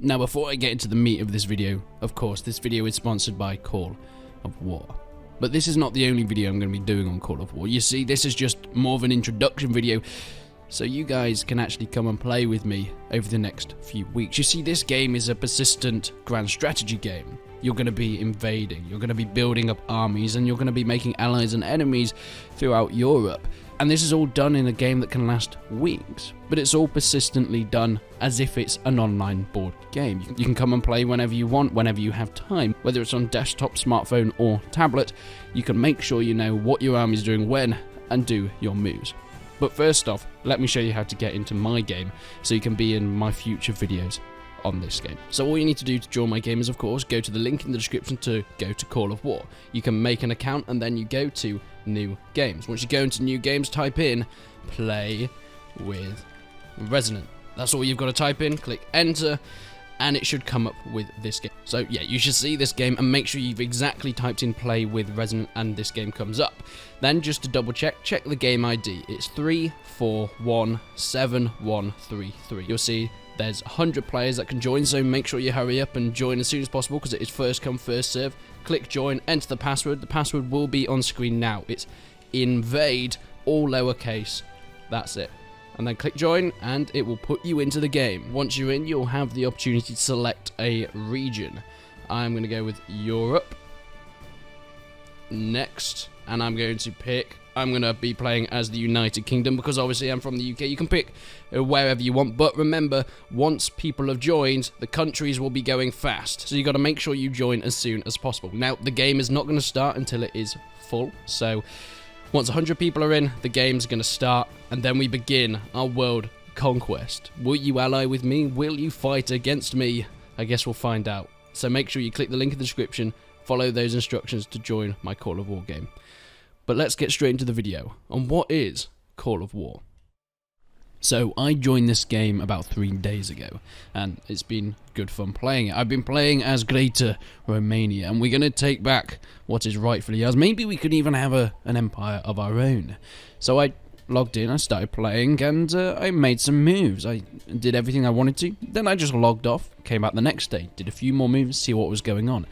Now before I get into the meat of this video, of course this video is sponsored by Call of War. But this is not the only video I'm going to be doing on Call of War. You see, this is just more of an introduction video, so you guys can actually come and play with me over the next few weeks. You see, this game is a persistent grand strategy game. You're going to be invading, you're going to be building up armies, and you're going to be making allies and enemies throughout Europe. And this is all done in a game that can last weeks, but it's all persistently done as if it's an online board game. You can come and play whenever you want, whenever you have time, whether it's on desktop, smartphone, or tablet. You can make sure you know what your army is doing when, and do your moves. But first off, let me show you how to get into my game, so you can be in my future videos on this game. So all you need to do to join my game is, of course, go to the link in the description to go to Call of War. You can make an account and then you go to new games. Once you go into new games, type in play with Resonant. That's all you've got to type in, click enter, and it should come up with this game. So yeah, you should see this game and make sure you've exactly typed in play with Resonant and this game comes up. Then just to double check the game ID. It's 34171133. You'll see there's 100 players that can join, so make sure you hurry up and join as soon as possible because it is first come first serve. Click join, enter the password. The password will be on screen now. It's invade, all lowercase. That's it. And then click join and it will put you into the game. Once you're in, you'll have the opportunity to select a region. I'm going to go with Europe. Next, and I'm going to be playing as the United Kingdom because obviously I'm from the UK. You can pick wherever you want, but remember, once people have joined, the countries will be going fast. So you got to make sure you join as soon as possible. Now, the game is not going to start until it is full, so once 100 people are in, the game's going to start, and then we begin our world conquest. Will you ally with me? Will you fight against me? I guess we'll find out. So make sure you click the link in the description, follow those instructions to join my Call of War game. But let's get straight into the video on what is Call of War. So I joined this game about 3 days ago, and it's been good fun playing it. I've been playing as Greater Romania, and we're going to take back what is rightfully ours. Maybe we could even have an empire of our own. So I logged in, I started playing, and I made some moves. I did everything I wanted to. Then I just logged off, came back the next day, did a few more moves, see what was going on.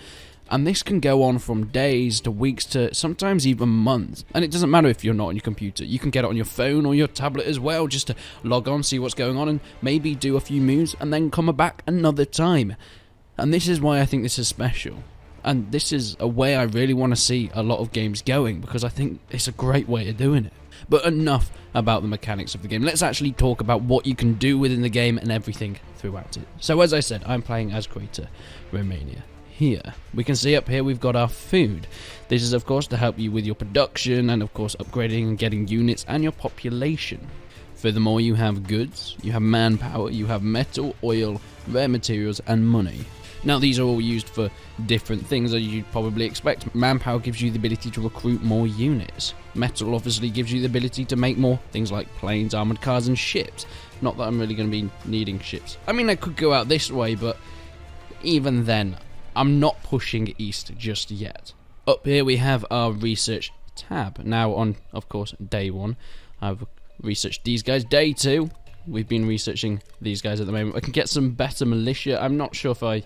And this can go on from days to weeks to sometimes even months. And it doesn't matter if you're not on your computer. You can get it on your phone or your tablet as well, just to log on, see what's going on, and maybe do a few moves, and then come back another time. And this is why I think this is special. And this is a way I really want to see a lot of games going, because I think it's a great way of doing it. But enough about the mechanics of the game. Let's actually talk about what you can do within the game and everything throughout it. So as I said, I'm playing as Greater Romania. Here we can see up here we've got our food. This is of course to help you with your production and of course upgrading and getting units and your population. Furthermore, you have goods, you have manpower, you have metal, oil, rare materials and money. Now these are all used for different things as you'd probably expect. Manpower gives you the ability to recruit more units. Metal obviously gives you the ability to make more things like planes, armoured cars and ships. Not that I'm really going to be needing ships. I mean, I could go out this way, but even then I'm not pushing east just yet. Up here we have our research tab. Now on, of course, day 1, I've researched these guys. Day 2, we've been researching these guys at the moment. I can get some better militia. I'm not sure if I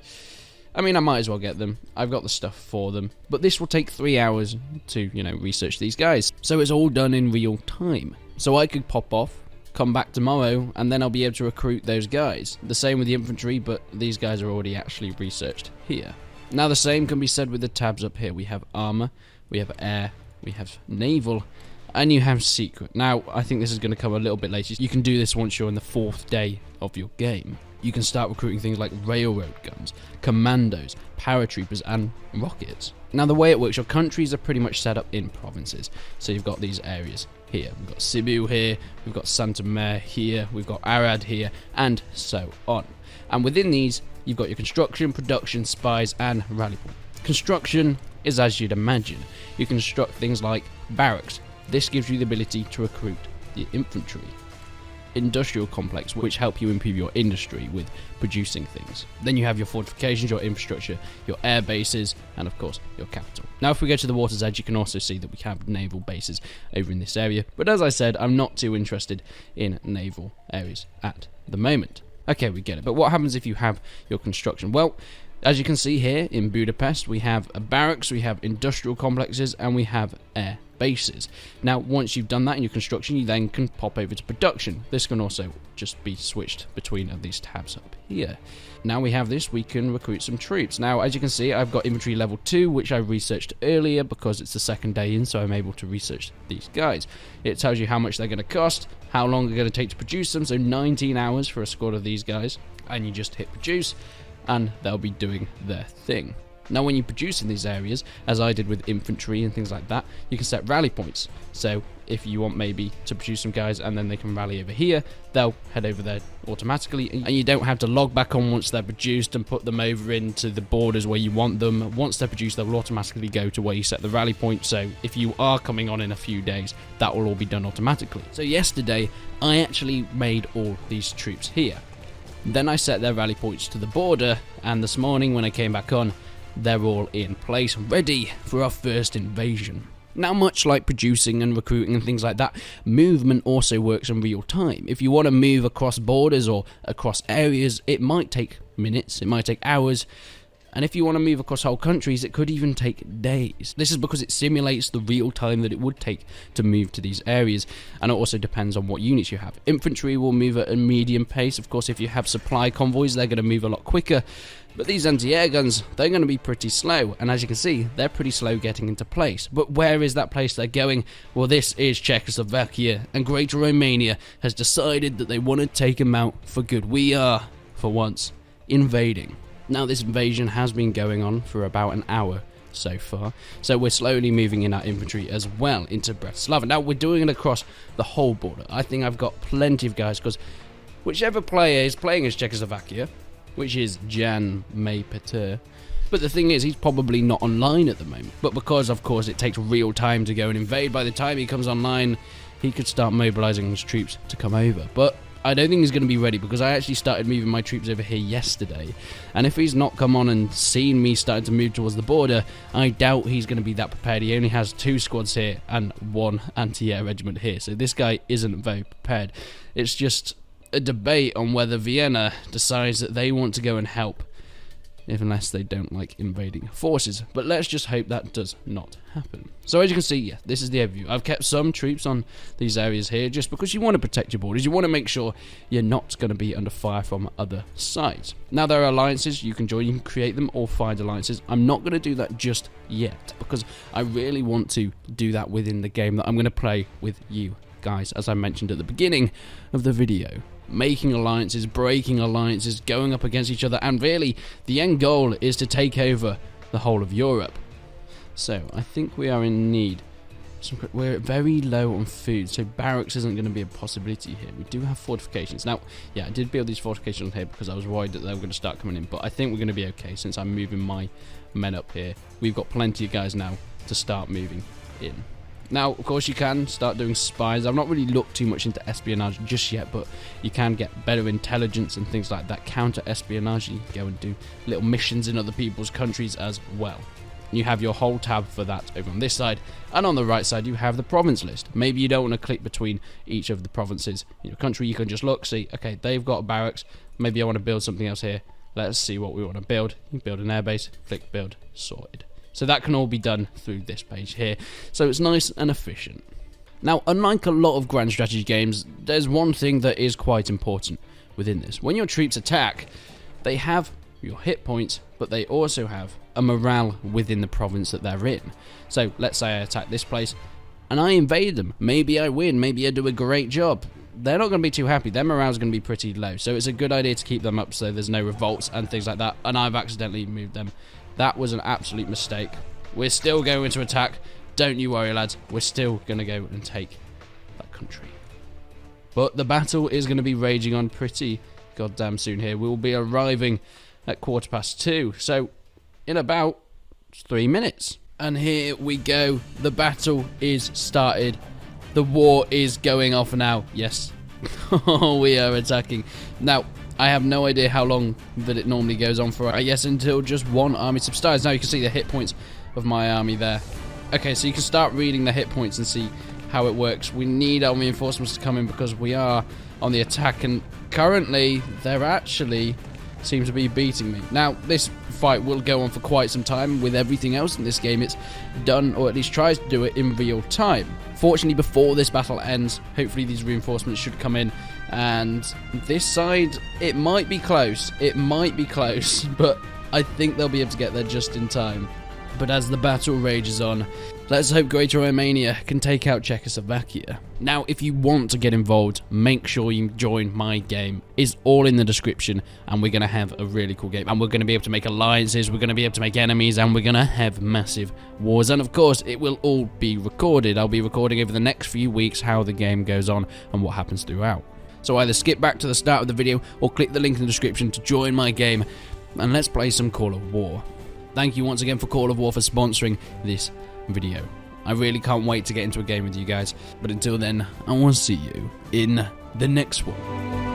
mean, I might as well get them. I've got the stuff for them. But this will take 3 hours to, research these guys. So it's all done in real time. So I could pop off, come back tomorrow, and then I'll be able to recruit those guys. The same with the infantry, but these guys are already actually researched here. Now the same can be said with the tabs up here. We have armor, we have air, we have naval, and you have secret. Now I think this is going to come a little bit later. You can do this once you're in the 4th day of your game. You can start recruiting things like railroad guns, commandos, paratroopers, and rockets. Now the way it works, your countries are pretty much set up in provinces. So you've got these areas here. We've got Sibiu here, we've got Santander here, we've got Arad here, and so on. And within these, you've got your construction, production, spies, and rally point. Construction is as you'd imagine. You construct things like barracks. This gives you the ability to recruit the infantry. Industrial complex, which help you improve your industry with producing things. Then you have your fortifications, your infrastructure, your air bases, and of course your capital. Now if we go to the water's edge, you can also see that we have naval bases over in this area, but as I said, I'm not too interested in naval areas at the moment. Okay, we get it. But what happens if you have your construction? Well, as you can see here in Budapest, we have a barracks, we have industrial complexes, and we have air bases. Now, once you've done that in your construction, you then can pop over to production. This can also just be switched between these tabs up here. Now we have this, we can recruit some troops. Now, as you can see, I've got infantry level 2, which I researched earlier because it's the second day in, so I'm able to research these guys. It tells you how much they're going to cost, how long they're going to take to produce them, so 19 hours for a squad of these guys, and you just hit produce, and they'll be doing their thing. Now, when you produce in these areas, as I did with infantry and things like that, you can set rally points. So if you want maybe to produce some guys and then they can rally over here, they'll head over there automatically, and you don't have to log back on once they're produced and put them over into the borders where you want them. Once they're produced, they'll automatically go to where you set the rally point. So if you are coming on in a few days, that will all be done automatically. So yesterday, I actually made all these troops here. Then I set their rally points to the border, and this morning when I came back on, they're all in place, ready for our first invasion. Now, much like producing and recruiting and things like that, movement also works in real time. If you want to move across borders or across areas, it might take minutes, it might take hours, and if you want to move across whole countries, it could even take days. This is because it simulates the real time that it would take to move to these areas, and it also depends on what units you have. Infantry will move at a medium pace. Of course, if you have supply convoys, they're going to move a lot quicker, but these anti-air guns, they're going to be pretty slow, and as you can see, they're pretty slow getting into place. But where is that place they're going? Well, this is Czechoslovakia, and Greater Romania has decided that they want to take them out for good. We are, for once, invading. Now, this invasion has been going on for about an hour so far, so we're slowly moving in our infantry as well into Bratislava. Now, we're doing it across the whole border. I think I've got plenty of guys, because whichever player is playing as Czechoslovakia, which is Jan May Peter, but the thing is, he's probably not online at the moment. But because, of course, it takes real time to go and invade, by the time he comes online, he could start mobilizing his troops to come over. But I don't think he's going to be ready, because I actually started moving my troops over here yesterday, and if he's not come on and seen me starting to move towards the border, I doubt he's going to be that prepared. He only has 2 squads here and 1 anti-air regiment here, so this guy isn't very prepared. It's just a debate on whether Vienna decides that they want to go and help, unless they don't like invading forces. But let's just hope that does not happen. So as you can see, yeah, this is the overview. I've kept some troops on these areas here just because you want to protect your borders. You want to make sure you're not going to be under fire from other sides. Now, there are alliances you can join. You can create them or find alliances. I'm not going to do that just yet, because I really want to do that within the game that I'm going to play with you guys, as I mentioned at the beginning of the video. Making alliances, breaking alliances, going up against each other, and really the end goal is to take over the whole of Europe. So I think we are in need. We're very low on food, so barracks isn't going to be a possibility here. We do have fortifications. Now, yeah, I did build these fortifications here because I was worried that they were going to start coming in, but I think we're going to be okay since I'm moving my men up here. We've got plenty of guys now to start moving in. Now, of course, you can start doing spies. I've not really looked too much into espionage just yet, but you can get better intelligence and things like that. Counter-espionage, you can go and do little missions in other people's countries as well. You have your whole tab for that over on this side, and on the right side you have the province list. Maybe you don't want to click between each of the provinces in your country. You can just look, see, okay, they've got barracks. Maybe I want to build something else here. Let's see what we want to build. You build an airbase, click build, sorted. So that can all be done through this page here. So it's nice and efficient. Now, unlike a lot of grand strategy games, there's one thing that is quite important within this. When your troops attack, they have your hit points, but they also have a morale within the province that they're in. So let's say I attack this place and I invade them. Maybe I win, maybe I do a great job. They're not going to be too happy. Their morale's going to be pretty low. So it's a good idea to keep them up so there's no revolts and things like that. And I've accidentally moved them. That was an absolute mistake. We're still going to attack. Don't you worry, lads. We're still going to go and take that country. But the battle is going to be raging on pretty goddamn soon here. We will be arriving at 2:15. So in about 3 minutes. And here we go. The battle is started. The war is going off now. Yes. We are attacking. Now, I have no idea how long that it normally goes on for. I guess until just one army subsides. Now you can see the hit points of my army there. Okay, so you can start reading the hit points and see how it works. We need our reinforcements to come in because we are on the attack, and currently they're actually seem to be beating me. Now, this fight will go on for quite some time. With everything else in this game, it's done, or at least tries to do it, in real time. Fortunately, before this battle ends, hopefully these reinforcements should come in, and this side, it might be close. It might be close, but I think they'll be able to get there just in time. But as the battle rages on, let's hope Greater Romania can take out Czechoslovakia. Now, if you want to get involved, make sure you join my game. It's all in the description, and we're going to have a really cool game. And we're going to be able to make alliances, we're going to be able to make enemies, and we're going to have massive wars. And of course, it will all be recorded. I'll be recording over the next few weeks how the game goes on and what happens throughout. So either skip back to the start of the video, or click the link in the description to join my game, and let's play some Call of War. Thank you once again for Call of War for sponsoring this video. I really can't wait to get into a game with you guys. But until then, I will see you in the next one.